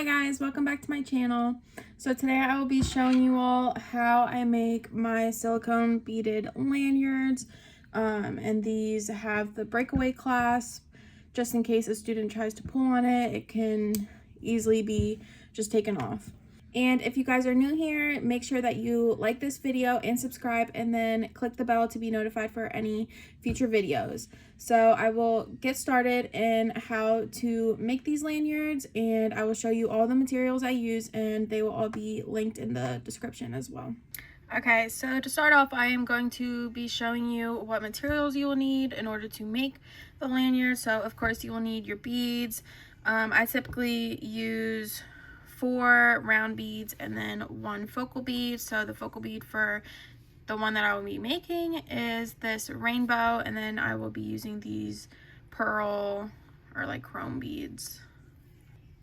Hi guys, welcome back to my channel. So today I will be showing you all how I make my silicone beaded lanyards, and these have the breakaway clasp just in case a student tries to pull on it. It can easily be just taken off. And if you guys are new here, make sure that you like this video and subscribe, and then click the bell to be notified for any future videos. So I will get started in how to make these lanyards, and I will show you all the materials I use, and they will all be linked in the description as well. Okay, so to start off, I am going to be showing you what materials you will need in order to make the lanyard. So of course you will need your beads. I typically use 4 round beads and then 1 focal bead. So the focal bead for the one that I will be making is this rainbow, and then I will be using these pearl or like chrome beads.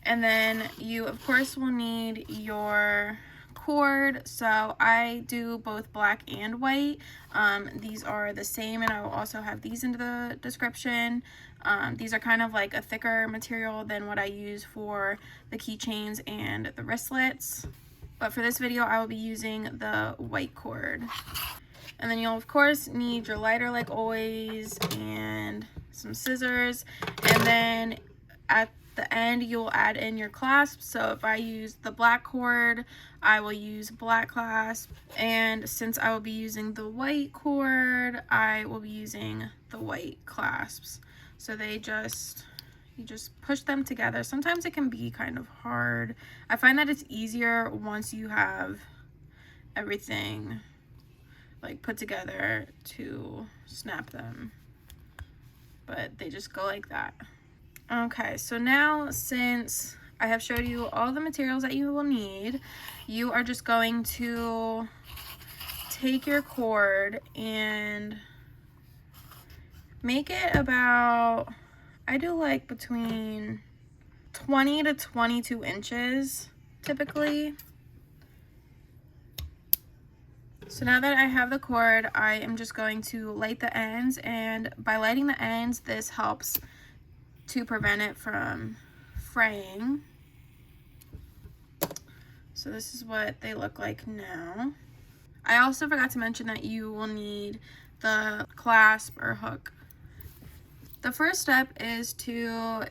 And then you of course will need your cord. So I do both black and white. These are the same, and I will also have these in the description. These are kind of like a thicker material than what I use for the keychains and the wristlets, but for this video I will be using the white cord. And then you'll of course need your lighter like always, and some scissors, and then at the end you'll add in your clasp. So if I use the black cord, I will use black clasp, and since I will be using the white cord, I will be using the white clasps. So you just push them together. Sometimes it can be kind of hard. I find that it's easier once you have everything like put together to snap them, but they just go like that. Okay, so now since I have showed you all the materials that you will need, you are just going to take your cord and make it about, I do like between 20 to 22 inches typically. So now that I have the cord, I am just going to light the ends, and by lighting the ends, this helps to prevent it from fraying. So this is what they look like now. I also forgot to mention that you will need the clasp or hook. The first step is to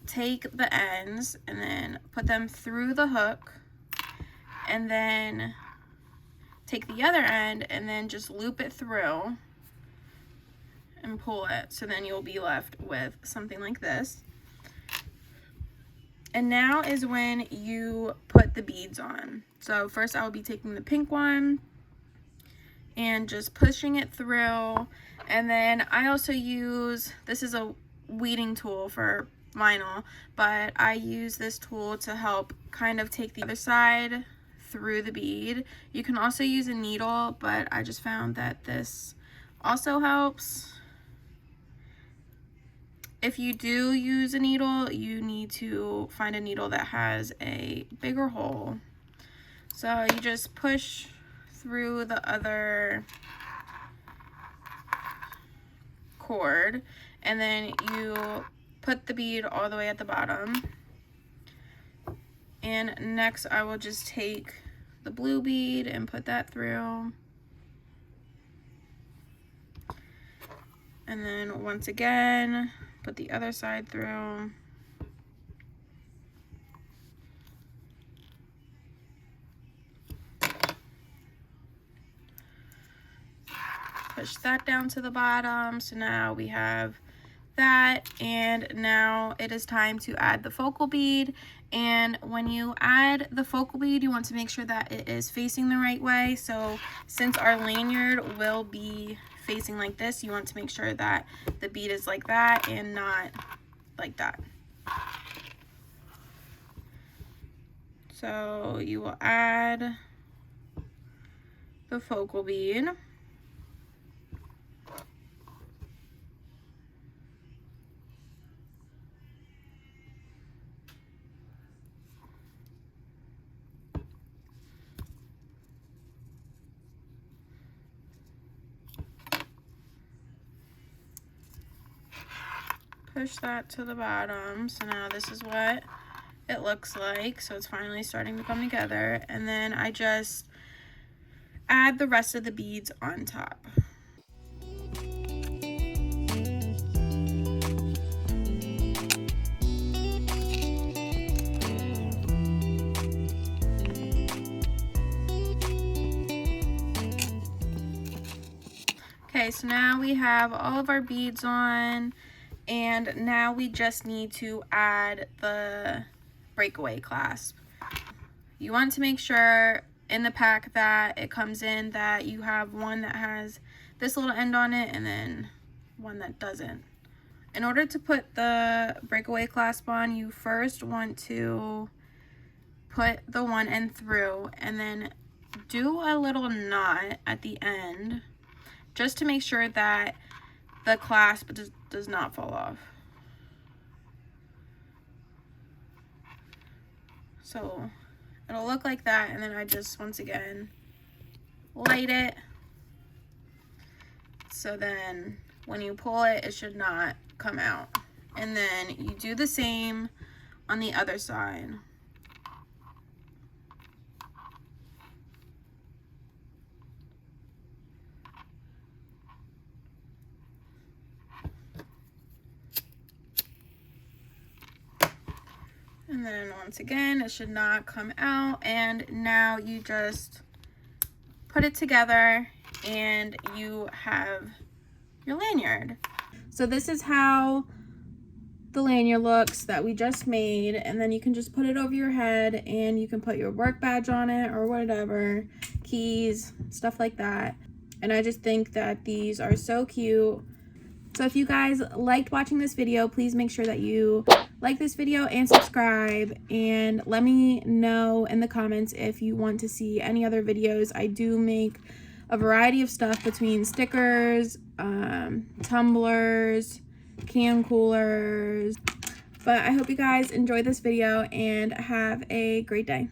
take the ends and then put them through the hook, and then take the other end and then just loop it through and pull it. So then you'll be left with something like this. And now is when you put the beads on. So first I will be taking the pink one and just pushing it through. And then I also use, this is a weeding tool for vinyl, but I use this tool to help kind of take the other side through the bead. You can also use a needle, but I just found that this also helps. If you do use a needle, you need to find a needle that has a bigger hole. So you just push through the other cord, and then you put the bead all the way at the bottom. And next I will just take the blue bead and put that through. And then once again, put the other side through. Push that down to the bottom. So now we have that, and now it is time to add the focal bead. And when you add the focal bead, you want to make sure that it is facing the right way. So since our lanyard will be facing like this, you want to make sure that the bead is like that and not like that. So you will add the focal bead. Push that to the bottom. So now this is what it looks like. So it's finally starting to come together. And then I just add the rest of the beads on top. Okay, so now we have all of our beads on, and now we just need to add the breakaway clasp. You want to make sure in the pack that it comes in that you have one that has this little end on it and then one that doesn't. In order to put the breakaway clasp on, you first want to put the one end through and then do a little knot at the end, just to make sure that the clasp does not fall off. So it'll look like that, and then I just, once again, light it. So then when you pull it, it should not come out. And then you do the same on the other side. And then once again, it should not come out. And now you just put it together and you have your lanyard. So this is how the lanyard looks that we just made. And then you can just put it over your head and you can put your work badge on it or whatever, keys, stuff like that. And I just think that these are so cute. So if you guys liked watching this video, please make sure that you like this video and subscribe, and let me know in the comments if you want to see any other videos. I do make a variety of stuff between stickers, tumblers, can coolers. But I hope you guys enjoyed this video and have a great day.